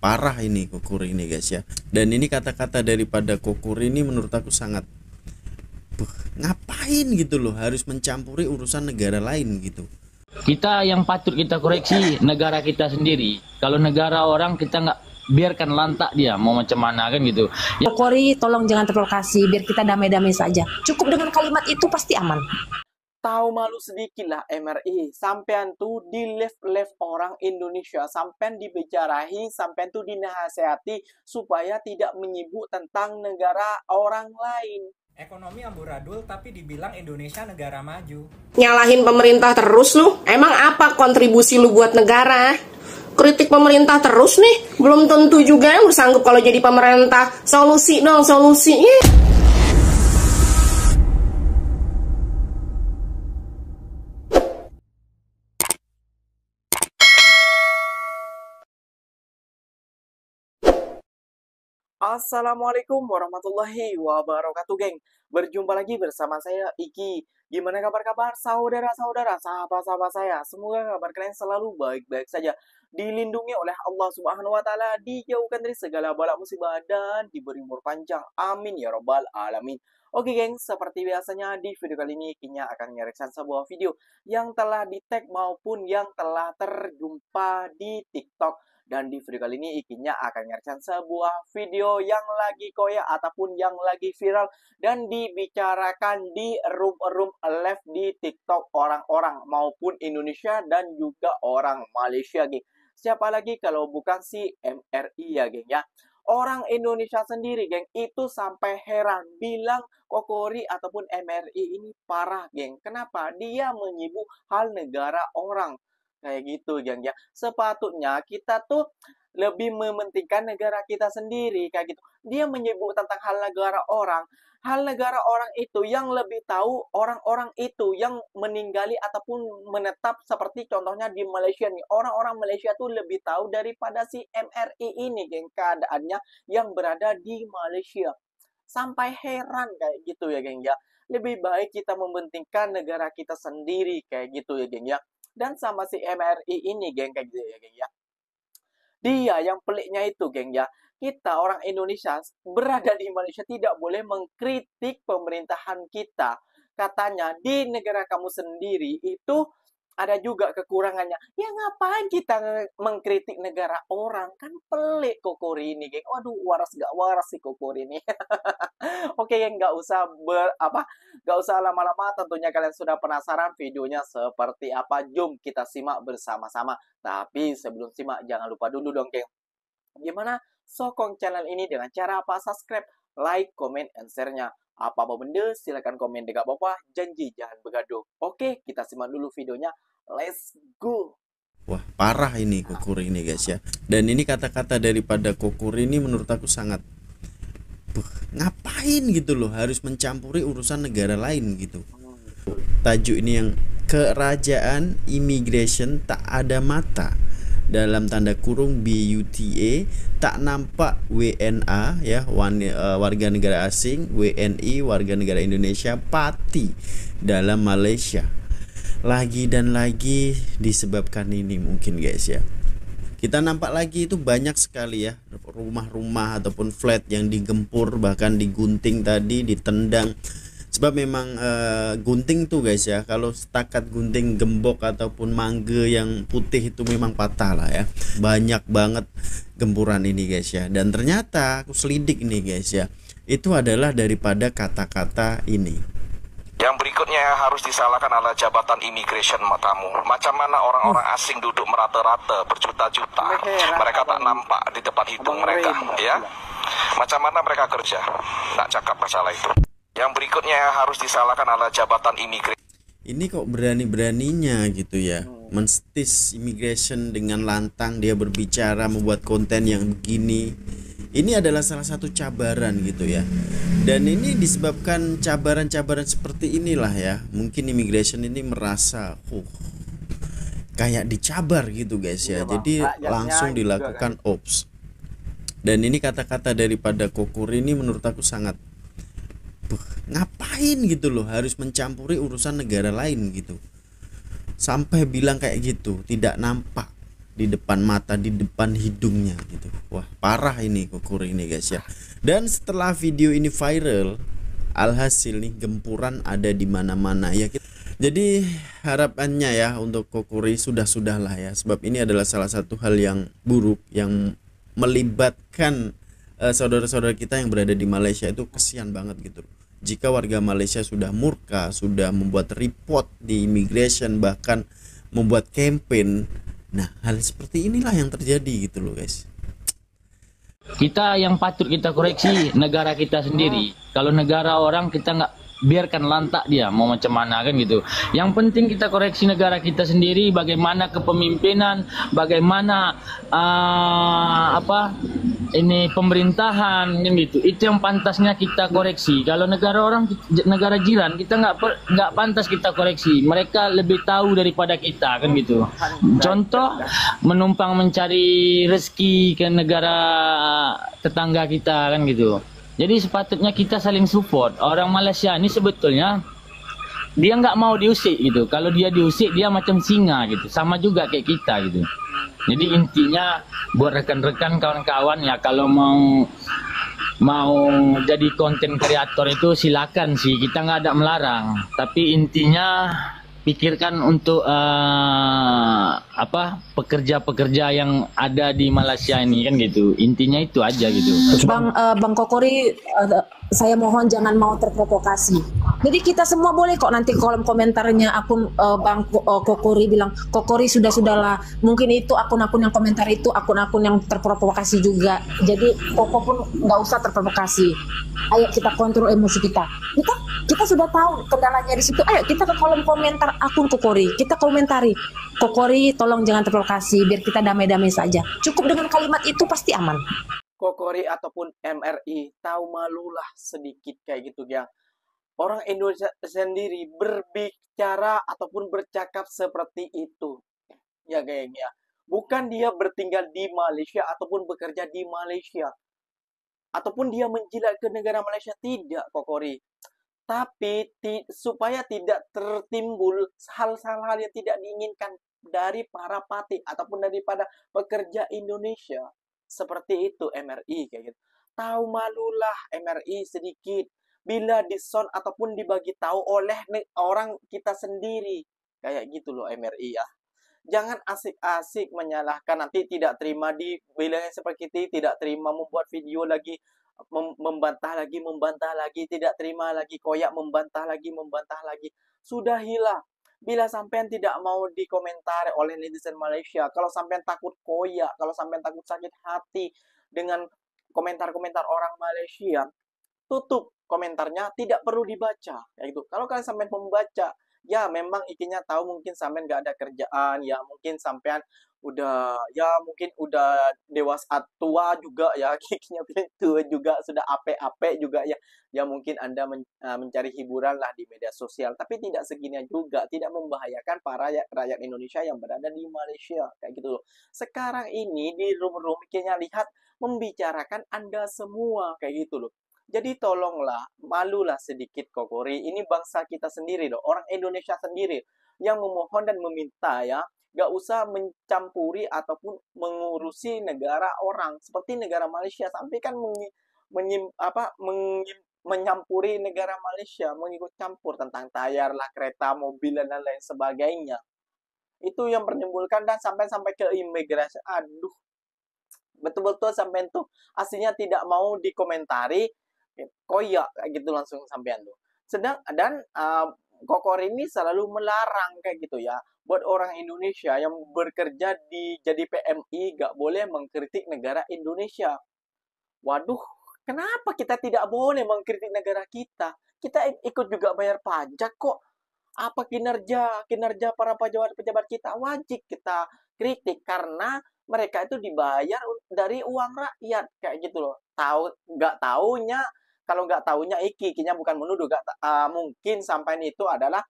parah ini Kokur ini guys ya. Dan ini kata-kata daripada Kokur ini menurut aku sangat ngapain gitu loh harus mencampuri urusan negara lain gitu. Kita yang patut kita koreksi negara kita sendiri. Kalau negara orang kita nggak biarkan lantak dia mau macam mana kan gitu. Kori tolong jangan terprovokasi, biar kita damai-damai saja. Cukup dengan kalimat itu pasti aman. Tahu malu sedikit lah MRI, sampean tuh di live orang Indonesia, sampean dibicarahi, sampean tuh dinasehati supaya tidak menyibuk tentang negara orang lain. Ekonomi amburadul tapi dibilang Indonesia negara maju. Nyalahin pemerintah terus lu? Emang apa kontribusi lu buat negara? Kritik pemerintah terus nih? Belum tentu juga yang bersanggup kalau jadi pemerintah. Solusi dong, solusinya. Assalamualaikum warahmatullahi wabarakatuh, geng. Berjumpa lagi bersama saya Iki. Gimana kabar-kabar saudara-saudara, sahabat-sahabat saya? Semoga kabar kalian selalu baik-baik saja, dilindungi oleh Allah Subhanahu wa taala, dijauhkan dari segala bala musibah dan diberi umur panjang. Amin ya rabbal alamin. Oke, geng, seperti biasanya di video kali ini Kinya akan mereaksi sebuah video yang telah di-tag maupun yang telah terjumpa di TikTok. Dan di video kali ini Ikinya akan ngerjain sebuah video yang lagi koyak ataupun yang lagi viral dan dibicarakan di room live di TikTok orang-orang maupun Indonesia dan juga orang Malaysia, geng. Siapa lagi kalau bukan si MRI ya, geng ya. Orang Indonesia sendiri, geng, itu sampai heran bilang Kokori ataupun MRI ini parah, geng. Kenapa? Dia menyibuk hal negara orang. Kayak gitu, geng ya. Sepatutnya kita tuh lebih mementingkan negara kita sendiri, kayak gitu. Dia menyebut tentang hal negara orang. Hal negara orang itu yang lebih tahu orang-orang itu yang meninggali ataupun menetap, seperti contohnya di Malaysia nih. Orang-orang Malaysia tuh lebih tahu daripada si MRI ini, geng, keadaannya yang berada di Malaysia. Sampai heran kayak gitu ya, geng ya. Lebih baik kita mementingkan negara kita sendiri, kayak gitu ya, geng ya. Dan sama si MRI ini, geng, kayak gitu ya, geng ya. Dia yang peliknya itu, geng ya. Kita orang Indonesia berada di Malaysia tidak boleh mengkritik pemerintahan kita. Katanya di negara kamu sendiri itu ada juga kekurangannya. Ya ngapain kita mengkritik negara orang? Kan pelik Kokori ini, geng. Waduh, waras gak waras sih Kokori ini. Oke, geng, nggak usah lama-lama. Tentunya kalian sudah penasaran videonya seperti apa. Jom kita simak bersama-sama. Tapi sebelum simak, jangan lupa dulu dong, geng. Gimana sokong channel ini dengan cara apa? Subscribe, like, comment, and share-nya. Apa-apa benda, silahkan komen dekat bawah. Janji jangan bergaduh. Oke, kita simak dulu videonya. Let's go. Wah, parah ini Kokur ini guys ya. Dan ini kata-kata daripada Kokur ini menurut aku sangat ngapain gitu loh harus mencampuri urusan negara lain gitu. Tajuk ini yang kerajaan immigration tak ada mata, dalam tanda kurung BUTA, tak nampak WNA ya, warga negara asing, WNI warga negara Indonesia, pati dalam Malaysia. Lagi dan lagi disebabkan ini mungkin guys ya. Kita nampak lagi itu banyak sekali ya rumah-rumah ataupun flat yang digempur, bahkan digunting tadi, ditendang. Sebab memang gunting tuh guys ya, kalau setakat gunting gembok ataupun mangga yang putih itu memang patah lah ya. Banyak banget gempuran ini guys ya. Dan ternyata aku selidik nih guys ya, itu adalah daripada kata-kata ini. Yang berikutnya yang harus disalahkan adalah jabatan immigration kamu. Macam mana orang-orang asing duduk merata-rata berjuta-juta, mereka tak nampak di depan hidung mereka, ya. Macam mana mereka kerja? Tak cakap masalah itu. Yang berikutnya yang harus disalahkan adalah jabatan immigration. Ini kok berani-beraninya gitu ya, menstis immigration dengan lantang dia berbicara, membuat konten yang begini. Ini adalah salah satu cabaran gitu ya. Dan ini disebabkan cabaran-cabaran seperti inilah ya. Mungkin immigration ini merasa kayak dicabar gitu guys ya. Jadi langsung dilakukan ops. Dan ini kata-kata daripada Kokur ini menurut aku sangat ngapain gitu loh harus mencampuri urusan negara lain gitu. Sampai bilang kayak gitu, tidak nampak di depan mata, di depan hidungnya gitu. Wah, parah ini Kokori ini guys ya. Dan setelah video ini viral, alhasil nih gempuran ada di mana-mana ya. Jadi harapannya ya untuk Kokori sudahlah ya, sebab ini adalah salah satu hal yang buruk yang melibatkan saudara-saudara kita yang berada di Malaysia. Itu kesian banget gitu. Jika warga Malaysia sudah murka, sudah membuat report di immigration, bahkan membuat campaign, nah hal seperti inilah yang terjadi gitu loh guys. Kita yang patut kita koreksi negara kita sendiri. Kalau negara orang kita nggak biarkan lantak dia mau macam mana kan gitu. Yang penting kita koreksi negara kita sendiri, bagaimana kepemimpinan, bagaimana ini pemerintahan kan gitu. Itu yang pantasnya kita koreksi. Kalau negara orang, negara jiran kita nggak pantas kita koreksi. Mereka lebih tahu daripada kita kan gitu. Contoh menumpang mencari rezeki ke negara tetangga kita kan gitu. Jadi sepatutnya kita saling support. Orang Malaysia ini sebetulnya dia nggak mau diusik gitu. Kalau dia diusik dia macam singa gitu. Sama juga kayak kita gitu. Jadi intinya buat rekan-rekan kawan-kawan ya, kalau mau jadi konten kreator itu silakan sih, kita nggak ada melarang. Tapi intinya pikirkan untuk pekerja-pekerja yang ada di Malaysia ini kan gitu. Intinya itu aja gitu. Bang Kokori, saya mohon jangan mau terprovokasi. Jadi kita semua boleh kok nanti kolom komentarnya akun Bang Kokori bilang Kokori sudahlah. Mungkin itu akun-akun yang komentar itu akun-akun yang terprovokasi juga. Jadi Koko pun nggak usah terprovokasi. Ayo kita kontrol emosi kita. Kita sudah tahu kendalanya di situ. Ayo kita ke kolom komentar akun Kokori. Kita komentari. Kokori tolong jangan terprovokasi biar kita damai-damai saja. Cukup dengan kalimat itu pasti aman. Kokori ataupun MRI tahu malulah sedikit kayak gitu ya. Orang Indonesia sendiri berbicara ataupun bercakap seperti itu. Ya geng ya. Bukan dia bertinggal di Malaysia ataupun bekerja di Malaysia. Ataupun dia menjilat ke negara Malaysia, tidak Kokori. Tapi supaya tidak tertimbul hal-hal yang tidak diinginkan dari para patih ataupun daripada pekerja Indonesia. Seperti itu MRI kayak gitu. Tahu malulah MRI sedikit bila dison ataupun dibagi tahu oleh orang kita sendiri. Kayak gitu loh MRI ya. Jangan asik-asik menyalahkan, nanti tidak terima di bilangnya seperti itu, tidak terima membuat video lagi, membantah lagi, tidak terima lagi, koyak membantah lagi. Sudahilah. Bila sampean tidak mau dikomentari oleh netizen Malaysia, kalau sampean takut koyak, kalau sampean takut sakit hati dengan komentar-komentar orang Malaysia, tutup komentarnya, tidak perlu dibaca. Kayak gitu. Kalau kalian sampean membaca, ya memang ikinya tahu mungkin sampean nggak ada kerjaan, ya mungkin sampean udah dewasa tua juga ya, kikinya tua juga, sudah ape-ape juga ya. Ya mungkin Anda mencari hiburan lah di media sosial, tapi tidak segini juga, tidak membahayakan para rakyat Indonesia yang berada di Malaysia kayak gitu loh. Sekarang ini di room-room kikinya lihat membicarakan Anda semua kayak gitu loh. Jadi tolonglah, malulah sedikit Kokori. Ini bangsa kita sendiri loh, orang Indonesia sendiri yang memohon dan meminta ya, gak usah mencampuri ataupun mengurusi negara orang seperti negara Malaysia, sampai kan menyampuri negara Malaysia, mengikut campur tentang tayar lah, kereta, mobil dan lain sebagainya. Itu yang menimbulkan dan sampai ke imigrasi. Aduh, betul-betul sampai tuh aslinya tidak mau dikomentari, koyak kayak gitu langsung sampean tuh. Kokori ini selalu melarang kayak gitu ya, buat orang Indonesia yang bekerja jadi PMI gak boleh mengkritik negara Indonesia. Waduh, kenapa kita tidak boleh mengkritik negara kita? Kita ikut juga bayar pajak kok. Apa kinerja para pejabat kita wajib kita kritik karena mereka itu dibayar dari uang rakyat kayak gitu loh. Kalau nggak taunya ikinya bukan menuduh, mungkin sampai itu adalah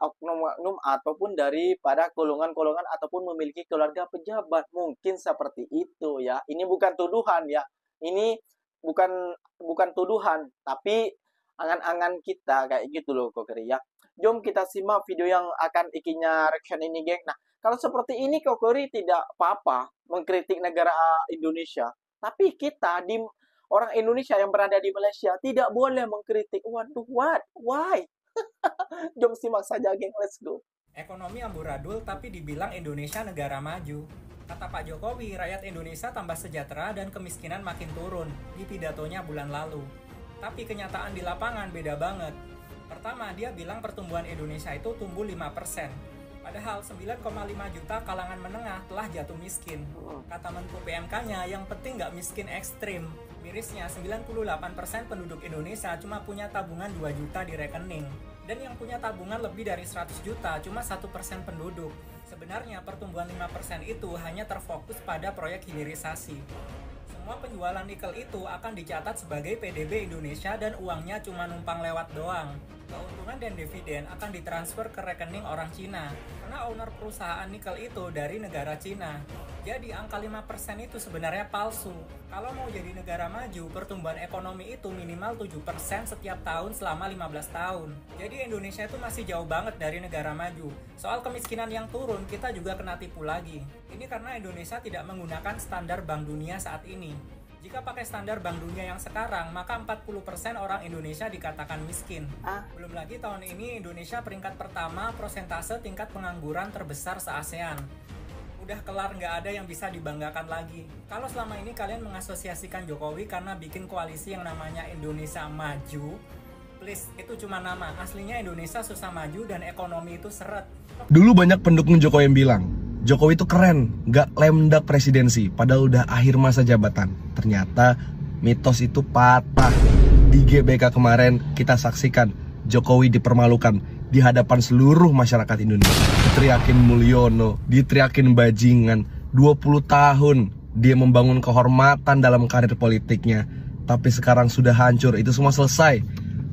oknum-oknum ataupun daripada golongan-golongan ataupun memiliki keluarga pejabat, mungkin seperti itu ya. Ini bukan tuduhan ya, ini bukan tuduhan, tapi angan-angan kita kayak gitu loh Kokori ya. Jom kita simak video yang akan Ikinya reaction ini, geng. Nah, kalau seperti ini Kokori tidak apa-apa mengkritik negara Indonesia. Tapi kita, orang Indonesia yang berada di Malaysia, tidak boleh mengkritik. Waduh, what? Why? Jom simak saja, geng. Let's go. Ekonomi amburadul tapi dibilang Indonesia negara maju. Kata Pak Jokowi, rakyat Indonesia tambah sejahtera dan kemiskinan makin turun di pidatonya bulan lalu. Tapi kenyataan di lapangan beda banget. Pertama, dia bilang pertumbuhan Indonesia itu tumbuh 5%. Padahal 9,5 juta kalangan menengah telah jatuh miskin. Kata Menko PMK-nya, yang penting nggak miskin ekstrim. Mirisnya, 98% penduduk Indonesia cuma punya tabungan 2 juta di rekening. Dan yang punya tabungan lebih dari 100 juta cuma 1% penduduk. Sebenarnya pertumbuhan 5% itu hanya terfokus pada proyek hilirisasi. Semua penjualan nikel itu akan dicatat sebagai PDB Indonesia dan uangnya cuma numpang lewat doang. Keuntungan dan dividen akan ditransfer ke rekening orang Cina karena owner perusahaan nikel itu dari negara Cina. Jadi angka 5% itu sebenarnya palsu. Kalau mau jadi negara maju, pertumbuhan ekonomi itu minimal 7% setiap tahun selama 15 tahun. Jadi Indonesia itu masih jauh banget dari negara maju. Soal kemiskinan yang turun, kita juga kena tipu lagi. Ini karena Indonesia tidak menggunakan standar Bank Dunia saat ini. Jika pakai standar Bank Dunia yang sekarang, maka 40% orang Indonesia dikatakan miskin. Belum lagi tahun ini Indonesia peringkat pertama persentase tingkat pengangguran terbesar se-ASEAN. Udah kelar, nggak ada yang bisa dibanggakan lagi. Kalau selama ini kalian mengasosiasikan Jokowi karena bikin koalisi yang namanya Indonesia Maju, please, itu cuma nama. Aslinya Indonesia susah maju dan ekonomi itu seret. Dulu banyak pendukung Jokowi yang bilang, Jokowi itu keren, gak lemdak presidensi, padahal udah akhir masa jabatan. Ternyata mitos itu patah. Di GBK kemarin kita saksikan Jokowi dipermalukan di hadapan seluruh masyarakat Indonesia. Diteriakin Mulyono, diteriakin bajingan. 20 tahun dia membangun kehormatan dalam karir politiknya, tapi sekarang sudah hancur. Itu semua selesai.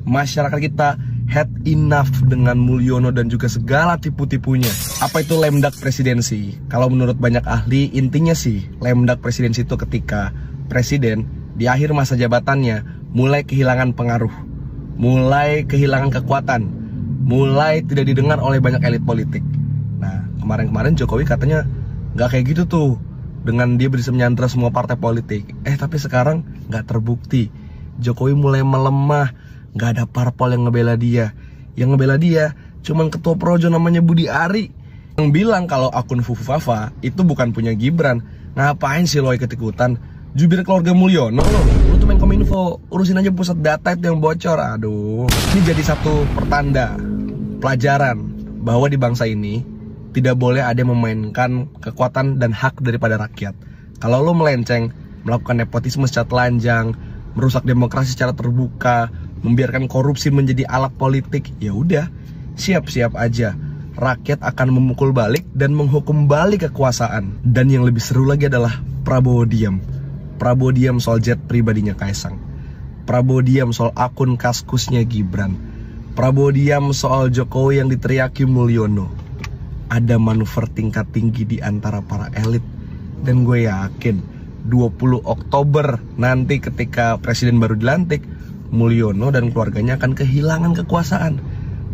Masyarakat kita had enough dengan Mulyono dan juga segala tipu-tipunya. Apa itu lemdak presidensi? Kalau menurut banyak ahli, intinya sih lemdak presidensi itu ketika presiden di akhir masa jabatannya mulai kehilangan pengaruh, mulai kehilangan kekuatan, mulai tidak didengar oleh banyak elit politik. Nah, kemarin-kemarin Jokowi katanya nggak kayak gitu tuh, dengan dia bisa menyantra semua partai politik. Tapi sekarang nggak terbukti. Jokowi mulai melemah. Gak ada parpol yang ngebela dia. Yang ngebela dia cuman ketua projo namanya Budi Ari, yang bilang kalau akun Fufu Fafa itu bukan punya Gibran. Ngapain sih lo ikut-ikutan? Jubir keluarga Mulyono lo. Lo tuh main Kominfo, urusin aja pusat data itu yang bocor. Aduh. Ini jadi satu pertanda, pelajaran bahwa di bangsa ini tidak boleh ada yang memainkan kekuatan dan hak daripada rakyat. Kalau lo melenceng, melakukan nepotisme secara telanjang, merusak demokrasi secara terbuka, membiarkan korupsi menjadi alat politik, ya udah, siap-siap aja rakyat akan memukul balik dan menghukum balik kekuasaan. Dan yang lebih seru lagi adalah Prabowo diam. Prabowo diam soal jet pribadinya Kaisang. Prabowo diam soal akun kaskusnya Gibran. Prabowo diam soal Jokowi yang diteriaki Mulyono. Ada manuver tingkat tinggi di antara para elit. Dan gue yakin 20 Oktober nanti ketika presiden baru dilantik, Mulyono dan keluarganya akan kehilangan kekuasaan.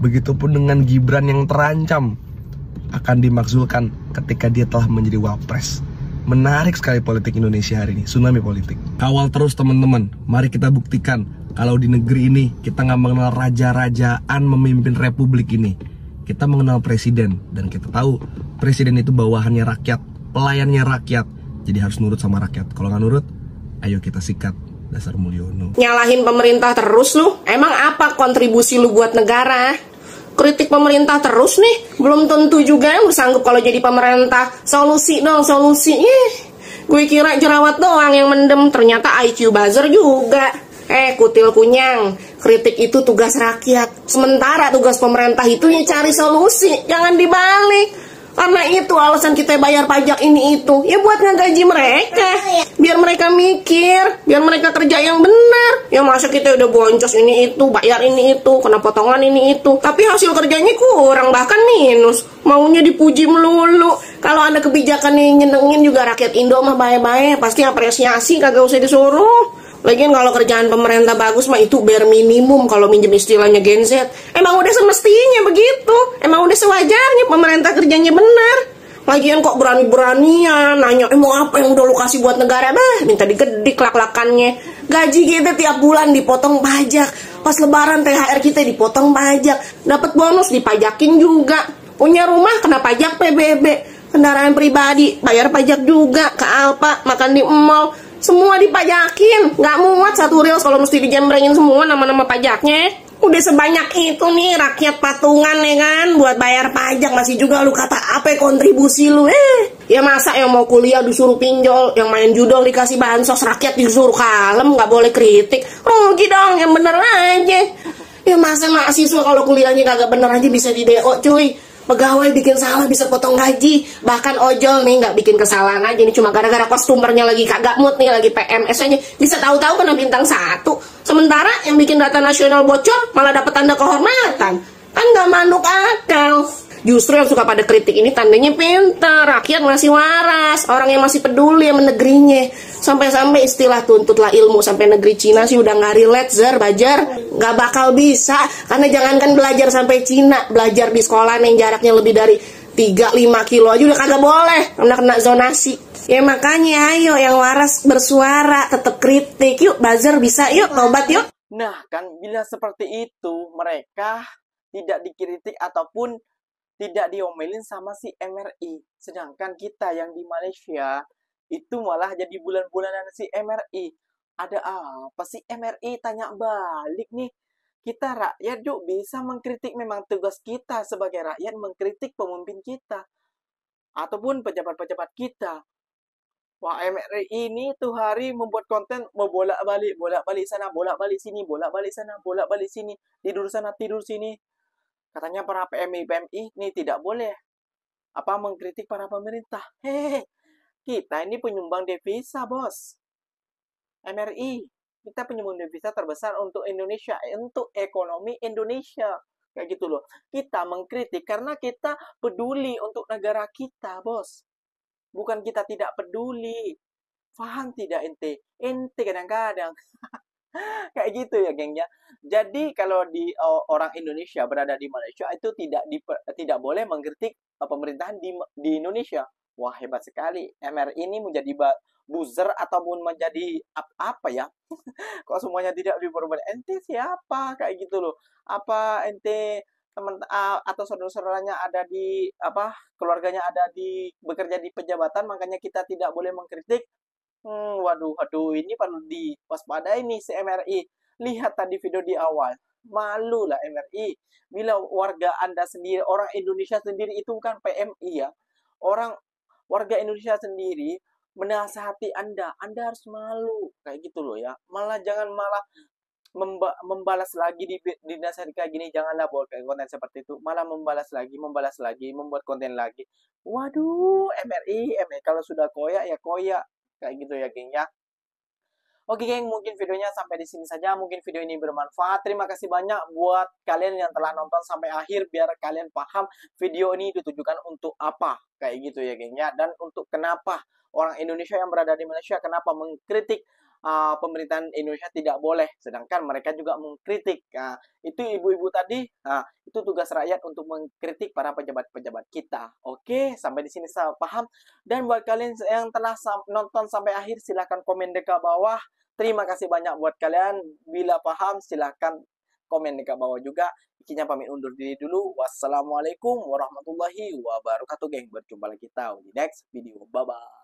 Begitupun dengan Gibran yang terancam akan dimakzulkan ketika dia telah menjadi wapres. Menarik sekali politik Indonesia hari ini, tsunami politik. Kawal terus teman-teman, mari kita buktikan kalau di negeri ini kita nggak mengenal raja-rajaan memimpin republik ini. Kita mengenal presiden, dan kita tahu presiden itu bawahannya rakyat, pelayannya rakyat. Jadi harus nurut sama rakyat. Kalau nggak nurut, ayo kita sikat. Dasar Mulyono. Nyalahin pemerintah terus lu? Emang apa kontribusi lu buat negara? Kritik pemerintah terus nih? Belum tentu juga yang bersanggup kalau jadi pemerintah. Solusi dong, solusi. Gue kira jerawat doang yang mendem, ternyata IQ buzzer juga. Kutil kunyang, kritik itu tugas rakyat. Sementara tugas pemerintah itu ya cari solusi, jangan dibalik. Karena itu alasan kita bayar pajak ini itu, ya buat ngegaji mereka, biar mereka mikir, biar mereka kerja yang benar. Ya masa kita udah boncos ini itu, bayar ini itu, kena potongan ini itu, tapi hasil kerjanya kurang, bahkan minus. Maunya dipuji melulu. Kalau ada kebijakan yang nyenengin juga rakyat Indo mah baik-baik, pasti apresiasi, kagak usah disuruh. Lagian kalau kerjaan pemerintah bagus mah itu bare minimum kalau minjem istilahnya Gen Z. Emang udah semestinya begitu. Emang udah sewajarnya pemerintah kerjanya benar. Lagian kok berani-beranian nanya mau apa yang udah lu kasih buat negara. Minta digedik lak-lakannya. Gaji kita tiap bulan dipotong pajak. Pas lebaran THR kita dipotong pajak. Dapat bonus dipajakin juga. Punya rumah kena pajak PBB. Kendaraan pribadi bayar pajak juga. Ke Alfa, makan di mall, semua dipajakin. Nggak muat satu real kalau mesti dijembrengin semua nama-nama pajaknya. Udah sebanyak itu nih rakyat patungan ya kan buat bayar pajak, masih juga lu kata apa kontribusi lu. Ya masa yang mau kuliah disuruh pinjol, yang main judol dikasih bansos, rakyat disuruh kalem, nggak boleh kritik. Rugi dong, yang bener aja. Ya masa mahasiswa kalau kuliahnya kagak bener aja bisa di DO cuy. Pegawai bikin salah bisa potong gaji. Bahkan ojol nih nggak bikin kesalahan aja nih, cuma gara-gara kostumernya lagi kagak mood nih, lagi PMS aja bisa tahu-tahu kena bintang 1. Sementara yang bikin data nasional bocor malah dapat tanda kehormatan. Kan nggak manuk akal. Justru yang suka pada kritik ini tandanya pintar, rakyat masih waras, orang yang masih peduli sama negerinya. Sampai-sampai istilah tuntutlah ilmu sampai negeri Cina sih udah nggak relate, Bajar. Nggak bakal bisa, karena jangankan belajar sampai Cina, belajar di sekolah yang jaraknya lebih dari 3-5 kilo aja udah kagak boleh, karena kena zonasi. Ya makanya ayo yang waras bersuara, tetap kritik. Yuk Bajar bisa, yuk tobat yuk. Nah kan bila seperti itu mereka tidak dikritik ataupun tidak diomelin sama si MRI. Sedangkan kita yang di Malaysia itu malah jadi bulan-bulanan si MRI. Ada apa sih MRI? Tanya balik nih. Kita rakyat yuk bisa mengkritik, memang tugas kita sebagai rakyat mengkritik pemimpin kita. Ataupun pejabat-pejabat kita. Wah MRI ini tuh hari membuat konten mau bolak-balik sana, bolak-balik sini, bolak-balik sana, bolak-balik sini, tidur sana, tidur sini. Katanya para PMI ini tidak boleh mengkritik para pemerintah. Hehehe, kita ini penyumbang devisa, bos. MRI, kita penyumbang devisa terbesar untuk Indonesia, untuk ekonomi Indonesia. Kayak gitu loh. Kita mengkritik karena kita peduli untuk negara kita, bos. Bukan kita tidak peduli. Paham tidak ente? Ente kadang-kadang kayak gitu ya, geng ya. Jadi kalau di orang Indonesia berada di Malaysia itu tidak boleh mengkritik pemerintahan di Indonesia. Wah, hebat sekali. MRI ini menjadi buzzer ataupun menjadi apa ya? Kok semuanya tidak diperbolehkan? Ente siapa? Kayak gitu loh. Apa ente teman atau saudara-saudaranya ada di keluarganya ada di bekerja di pejabatan, makanya kita tidak boleh mengkritik. Waduh, ini perlu diwaspadai nih si MRI. Lihat tadi video di awal. Malu lah MRI. Bila warga Anda sendiri, orang Indonesia sendiri itu bukan PMI ya. Warga Indonesia sendiri menasihati Anda harus malu. Kayak gitu loh ya. Jangan malah membalas lagi di nasihati kayak gini. Janganlah buat konten seperti itu. Malah membalas lagi, membuat konten lagi. Waduh, MRI kalau sudah koyak ya koyak. Kayak gitu ya, geng ya. Oke, geng, mungkin videonya sampai di sini saja. Mungkin video ini bermanfaat. Terima kasih banyak buat kalian yang telah nonton sampai akhir, biar kalian paham video ini ditujukan untuk apa. Kayak gitu ya, geng ya. Dan untuk kenapa orang Indonesia yang berada di Malaysia kenapa mengkritik pemerintahan Indonesia tidak boleh, sedangkan mereka juga mengkritik. Itu ibu-ibu tadi, itu tugas rakyat untuk mengkritik para pejabat-pejabat kita. Oke, sampai di sini saya paham. Dan buat kalian yang telah nonton sampai akhir, silahkan komen di bawah. Terima kasih banyak buat kalian. Bila paham, silahkan komen di bawah juga. Ikinya pamit undur diri dulu. Wassalamualaikum warahmatullahi wabarakatuh, geng. Berjumpa lagi kita di next video. Bye-bye.